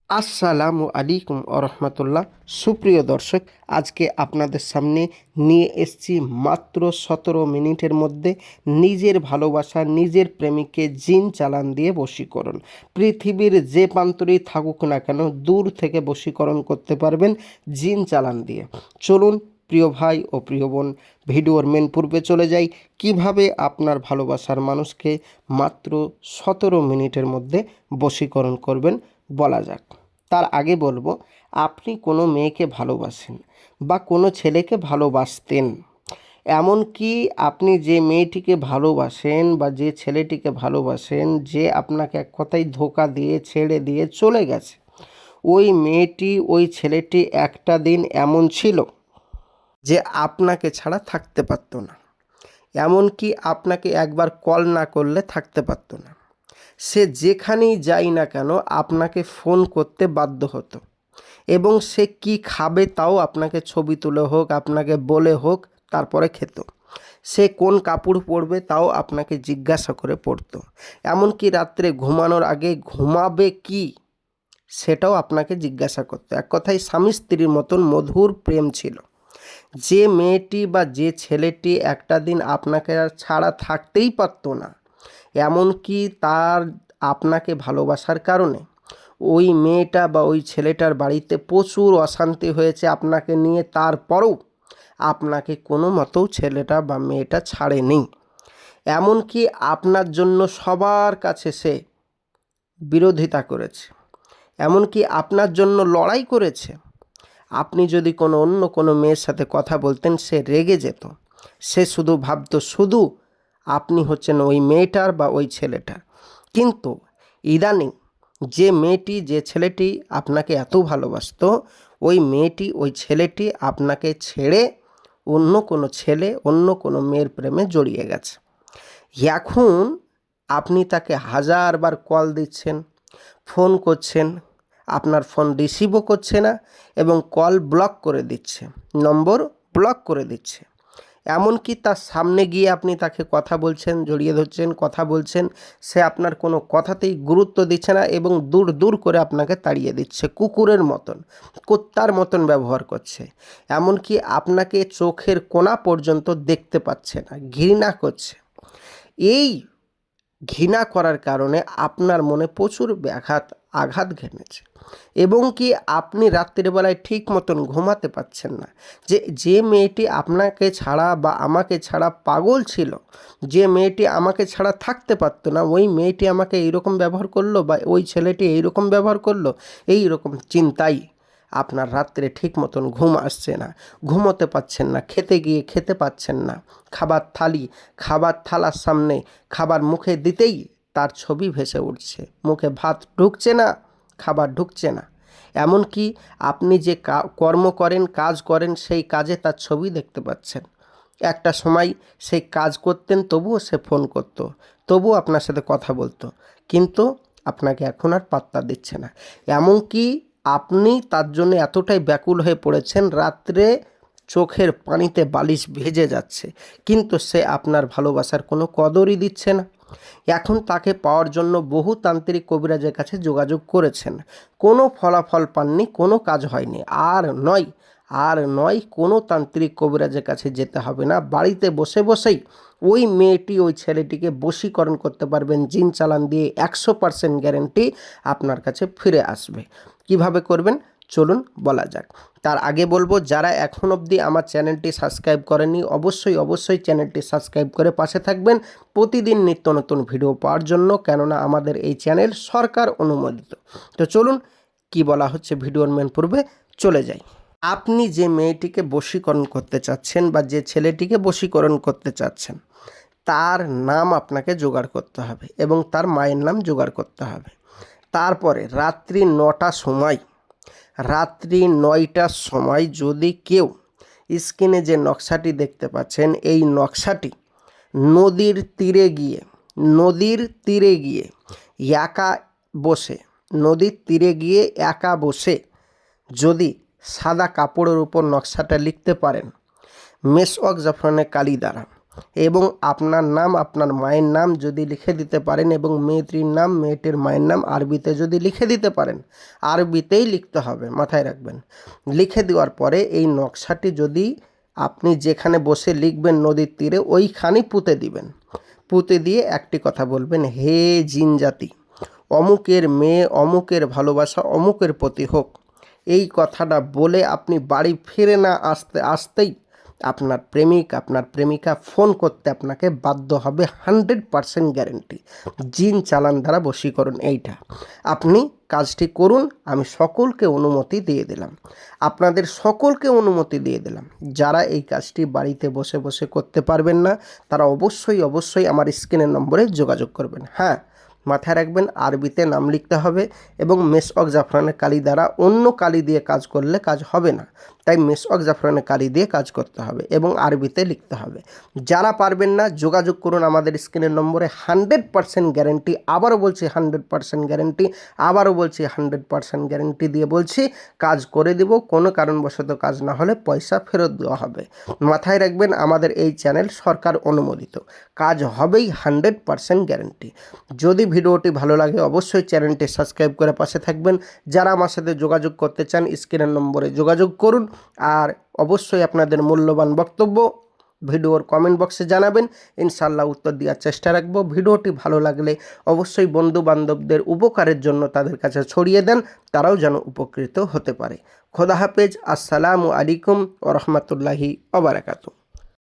আসসালামু আলাইকুম রহমতুল্লাহ। সুপ্রিয় দর্শক, আজকে আপনাদের সামনে নিয়ে এসেছি মাত্র 17 মিনিটের মধ্যে নিজের ভালোবাসা, নিজের প্রেমিককে জিন চালান দিয়ে বশীকরণ। পৃথিবীর যে প্রান্তরেই থাকুক না কেন, দূর থেকে বশীকরণ করতে পারবেন জিন চালান দিয়ে। চলুন প্রিয় ভাই ও প্রিয় বোন, ভিডিওর মেন পূর্বে চলে যাই। কিভাবে আপনার ভালোবাসার মানুষকে মাত্র 17 মিনিটের মধ্যে বশীকরণ করবেন বলা যাক। তার আগে বলবো, আপনি কোনো মেয়েকে ভালোবাসেন বা কোনো ছেলেকে ভালোবাসতেন, এমনকি আপনি যে মেয়েটিকে ভালোবাসেন বা যে ছেলেটিকে ভালোবাসেন, যে আপনাকে এক কথায় ধোঁকা দিয়ে ছেড়ে দিয়ে চলে গেছে, ওই মেয়েটি ওই ছেলেটি একটা দিন এমন ছিল যে আপনাকে ছাড়া থাকতে পারতো না, এমনকি আপনাকে একবার কল না করলে থাকতে পারতো না। সে যেখানেই যাই না কেন আপনাকে ফোন করতে বাধ্য হতো, এবং সে কি খাবে তাও আপনাকে ছবি তুলে হোক, আপনাকে বলে হোক, তারপরে খেত। সে কোন কাপড় পরবে তাও আপনাকে জিজ্ঞাসা করে পরতো। এমনকি রাত্রে ঘুমানোর আগে ঘুমাবে কি সেটাও আপনাকে জিজ্ঞাসা করতো। এক কথায় স্বামী স্ত্রীর মতন মধুর প্রেম ছিল। যে মেয়েটি বা যে ছেলেটি একটা দিন আপনাকে আর ছাড়া থাকতেই পারতো না, এমনকি তার আপনাকে ভালোবাসার কারণে ওই মেয়েটা বা ওই ছেলেটার বাড়িতে প্রচুর অশান্তি হয়েছে আপনাকে নিয়ে, তারপরেও আপনাকে কোনো মতেও ছেলেটা বা মেয়েটা ছাড়েনি। এমনকি আপনার জন্য সবার কাছে সে বিরোধিতা করেছে, এমনকি আপনার জন্য লড়াই করেছে। আপনি যদি অন্য কোনো মেয়ের সাথে কথা বলতেন, সে রেগে যেত। সে শুধু ভাবতো শুধু আপনি হচ্ছেন ওই মেয়েটার বা ওই ছেলেটার। কিন্তু ইদানিং যে মেয়েটি যে ছেলেটি আপনাকে এত ভালোবাসতো, ওই মেয়েটি ওই ছেলেটি আপনাকে ছেড়ে অন্য কোনো ছেলে, অন্য কোনো মেয়ের প্রেমে জড়িয়ে গেছে। এখন আপনি তাকে হাজারবার কল দিচ্ছেন, ফোন করছেন, আপনার ফোন রিসিভও করছে না, এবং কল ব্লক করে দিচ্ছে, নম্বর ব্লক করে দিচ্ছে। এমনকি তার সামনে গিয়ে আপনি তাকে কথা বলছেন, জড়িয়ে ধরছেন, কথা বলছেন, সে আপনার কোনো কথাতেই গুরুত্ব দিচ্ছে না, এবং দূর দূর করে আপনাকে তাড়িয়ে দিচ্ছে, কুকুরের মতন, কুত্তার মতন ব্যবহার করছে। এমনকি আপনাকে চোখের কোণা পর্যন্ত দেখতে পাচ্ছে না, ঘৃণা করছে। এই ঘৃণা করার কারণে আপনার মনে প্রচুর আঘাত ঘেনেছে, এবং কি আপনি রাত্রিবেলায় ঠিক মতন ঘুমাতে পাচ্ছেন না। যে মেয়েটি আপনাকে ছাড়া বা আমাকে ছাড়া পাগল ছিল, যে মেয়েটি আমাকে ছাড়া থাকতে পারতো না, ওই মেয়েটি আমাকে এইরকম ব্যবহার করলো বা ওই ছেলেটি এইরকম ব্যবহার করলো, এই রকম চিন্তাই আপনার রাত্রে ঠিক মতন ঘুম আসছে না, ঘুমোতে পাচ্ছেন না, খেতে গিয়ে খেতে পাচ্ছেন না। খাবার থালার সামনে খাবার মুখে দিতেই তার ছবি ভেসে উঠছে, মুখে ভাত ঢুকছে না, খাবার ঢুকছে না। এমনকি আপনি যে কর্ম করেন, কাজ করেন, সেই কাজে তার ছবি দেখতে পাচ্ছেন। একটা সময় সেই কাজ করতেন, তবুও সে ফোন করতো, তবুও আপনার সাথে কথা বলতো, কিন্তু আপনাকে এখন আর পাত্তা দিচ্ছে না। এমনকি আপনি তার জন্য এতটাই ব্যাকুল হয়ে পড়েছেন, রাত্রে চোখের পানিতে বালিশ ভেজে যাচ্ছে, কিন্তু সে আপনার ভালোবাসার কোনো কদরই দিচ্ছে না। এখন তাকে পাওয়ার জন্য বহু তান্ত্রিক কবিরাজের কাছে যোগাযোগ করেছেন, কোনো ফলাফল পাননি, কোনো কাজ হয়নি। আর নয় কোনো তান্ত্রিক কবিরাজের কাছে যেতে হবে না, বাড়িতে বসে বসেই ওই মেয়েটি ওই ছেলেটিকে বশীকরণ করতে পারবেন জিন চালান দিয়ে। 100% গ্যারেন্টি আপনার কাছে ফিরে আসবে। কিভাবে করবেন চলুন বলা যাক। তার আগে বলবো, যারা এখন অবধি আমার চ্যানেলটি সাবস্ক্রাইব করেনি, অবশ্যই চ্যানেলটি সাবস্ক্রাইব করে পাশে থাকবেন প্রতিদিন নিত্য নতুন ভিডিও পাওয়ার জন্য, কেননা আমাদের এই চ্যানেল সরকার অনুমোদিত। তো চলুন কি বলা হচ্ছে ভিডিওর মেন পূর্বে চলে যাই। আপনি যে মেয়েটিকে বশীকরণ করতে চাচ্ছেন বা যে ছেলেটিকে বশীকরণ করতে চাচ্ছেন, তার নাম আপনাকে জোগাড় করতে হবে এবং তার মায়ের নাম জোগাড় করতে হবে। তারপরে রাত্রি 9টার সময় যদি কেউ স্ক্রিনে যে নকশাটি দেখতে পাচ্ছেন, এই নকশাটি নদীর তীরে গিয়ে একা বসে নদীর তীরে গিয়ে একা বসে যদি সাদা কাপড়ের উপর নকশাটা লিখতে পারেন মেসওয়াক জাফরানের কালি দ্বারা, এবং আপনার নাম, আপনার মায়ের নাম যদি লিখে দিতে পারেন এবং মেয়েটির নাম, মেয়েটির মায়ের নাম আরবিতে যদি লিখে দিতে পারেন, আরবিতেই লিখতে হবে, মাথায় রাখবেন। লিখে দেওয়ার পরে এই নকশাটি যদি আপনি যেখানে বসে লিখবেন নদীর তীরে ওইখানেই পুঁতে দিবেন। পুঁতে দিয়ে একটি কথা বলবেন, হে জিন জাতি, অমুকের মেয়ে অমুকের ভালোবাসা অমুকের প্রতি হোক। এই কথাটা বলে আপনি বাড়ি ফিরে না আসতেই আপনার প্রেমিক, আপনার প্রেমিকা ফোন করতে আপনাকে বাধ্য হবে, 100% গ্যারেন্টি। জিন চালান দ্বারা বশীকরণ এইটা। আপনি কাজটি করুন, আমি সকলকে অনুমতি দিয়ে দিলাম, আপনাদের সকলকে অনুমতি দিয়ে দিলাম। যারা এই কাজটি বাড়িতে বসে বসে করতে পারবেন না তারা অবশ্যই আমার স্ক্রিনের নম্বরে যোগাযোগ করবেন। হ্যাঁ, মাথায় রাখবেন আরবিতে নাম লিখতে হবে এবং মেসওয়াক জাফরানের কালি দ্বারা, অন্য কালি দিয়ে কাজ করলে কাজ হবে না, তাই মেসওয়াক জাফরানের কালি দিয়ে কাজ করতে হবে এবং আরবিতে লিখতে হবে। যারা পারবেন না যোগাযোগ করুন আমাদের স্ক্রিনের নম্বরে, 100% গ্যারেন্টি, আবারও বলছি 100% গ্যারেন্টি, আবারও বলছি 100% গ্যারেন্টি দিয়ে বলছি, কাজ করে দেব। কোনো কারণবশত কাজ না হলে পয়সা ফেরত দেওয়া হবে। মাথায় রাখবেন আমাদের এই চ্যানেল সরকার অনুমোদিত, কাজ হবেই, 100% গ্যারেন্টি। যদি ভিডিওটি ভালো লাগে অবশ্যই চ্যানেলটি সাবস্ক্রাইব করে পাশে থাকবেন। যারা আমার সাথে যোগাযোগ করতে চান স্ক্রিনের নম্বরে যোগাযোগ করুন। আর অবশ্যই আপনাদের মূল্যবান বক্তব্য ভিডিওর কমেন্ট বক্সে জানাবেন, ইনশাআল্লাহ উত্তর দেওয়ার চেষ্টা রাখব। ভিডিওটি ভালো লাগলে অবশ্যই বন্ধু বান্ধবদের উপকারের জন্য তাদের কাছে ছড়িয়ে দেন, তারাও যেন উপকৃত হতে পারে। খোদা হাফেজ, আসসালামু আলাইকুম ওয়া রাহমাতুল্লাহি ওয়া বারাকাতুহু।